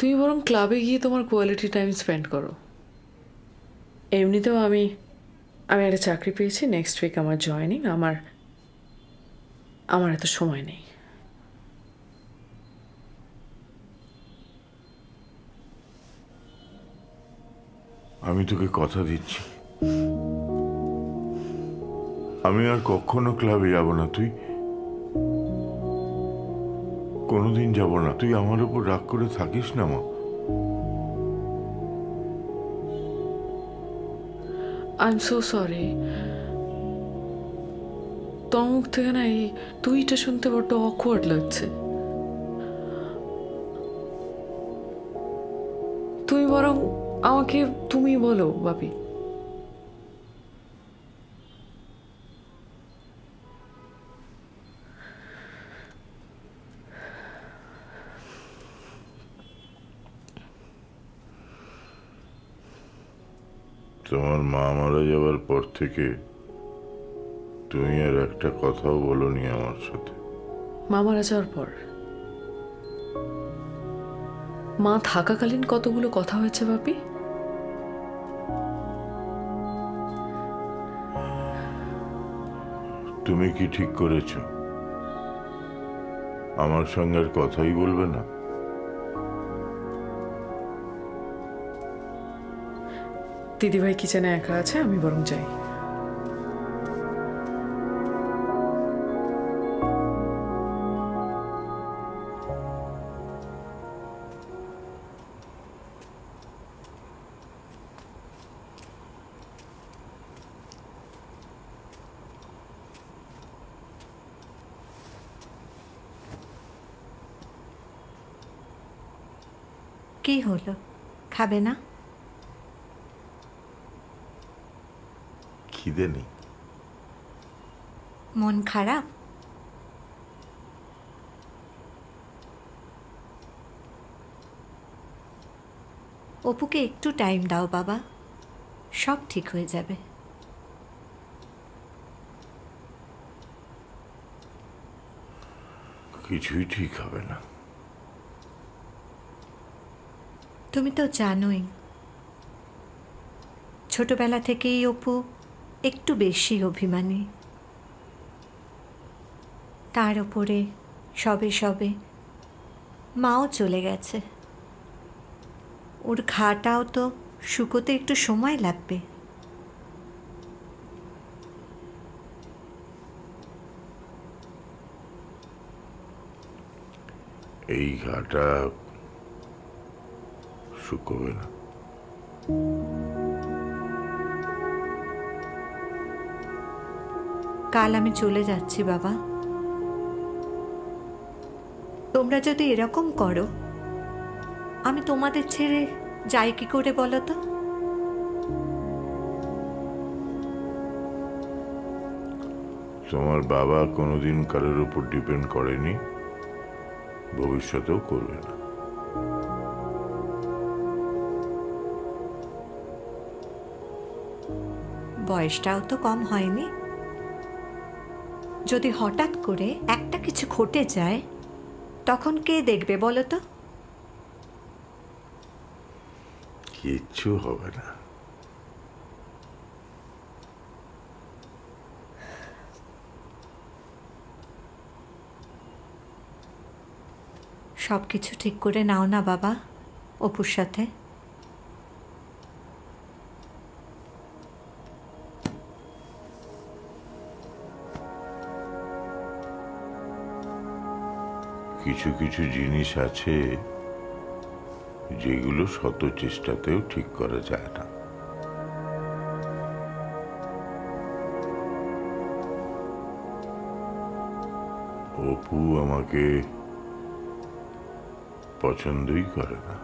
তুমি বরং ক্লাবে গিয়ে তোমার কোয়ালিটি টাইম স্পেন্ড করো। এমনিতেও আমি একটা চাকরি পেয়েছি, নেক্সট উইক আমার জয়েনিং। আমার এত সময় নেই। আমি তোকে কথা দিচ্ছি, আমি আর কখনো ক্লাবে যাব না। তুই কোনোদিন যাব না। তুই আমার উপর রাগ করে থাকিস না মা। I am so sorry. তোর মুখ থেকে না এই তুইটা শুনতে বড্ড অকওয়ার্ড লাগছে। তুই বরং আমাকে তুমি বলো বাপি। তোমার মা মারা যাওয়ার পর থেকে তুমি আর একটা কথাও বলোনি আমার সাথে। মা মারা যাওয়ার পর মা থাকাকালীন কতগুলো কথা হয়েছে বাপি। তুমি কি ঠিক করেছ আমার সঙ্গে আর কথাই বলবে না? দিদিভাই কিচেনে একা আছে, আমি বরং যাই। কি হলো, খাবে না? খিদে নেই। মন খারাপ? অপুকে একটু টাইম দাও বাবা, সব ঠিক হয়ে যাবে। কিছুই ঠিক হবে না। তুমি তো জানোই ছোটবেলা থেকেই অপু একটু বেশি অভিমানী। তার ওপরে সবে সবে মাও চলে গেছে। ওর ঘাটাও তো শুকোতে একটু সময় লাগবে। এই ঘাটা শুকোবে না। কাল আমি চলে যাচ্ছি বাবা। তোমরা যদি এরকম করো আমি তোমাদের ছেড়ে যাই কি করে বলো তো? তোমার বাবা কোনোদিন কারোর উপর ডিপেন্ড করেনি, ভবিষ্যতেও করবে না। বয়সটাও তো কম হয়নি। যদি হঠাৎ করে একটা কিছু ঘটে যায় তখন কে দেখবে বলো তো? কিচ্ছু হবে না। সব কিছু ঠিক করে নাও না বাবা অপুর সাথে। কিছু কিছু জিনিস আছে যেগুলো শত চেষ্টাতেও ঠিক করা যায় না। অপু আমাকে পছন্দই করে না।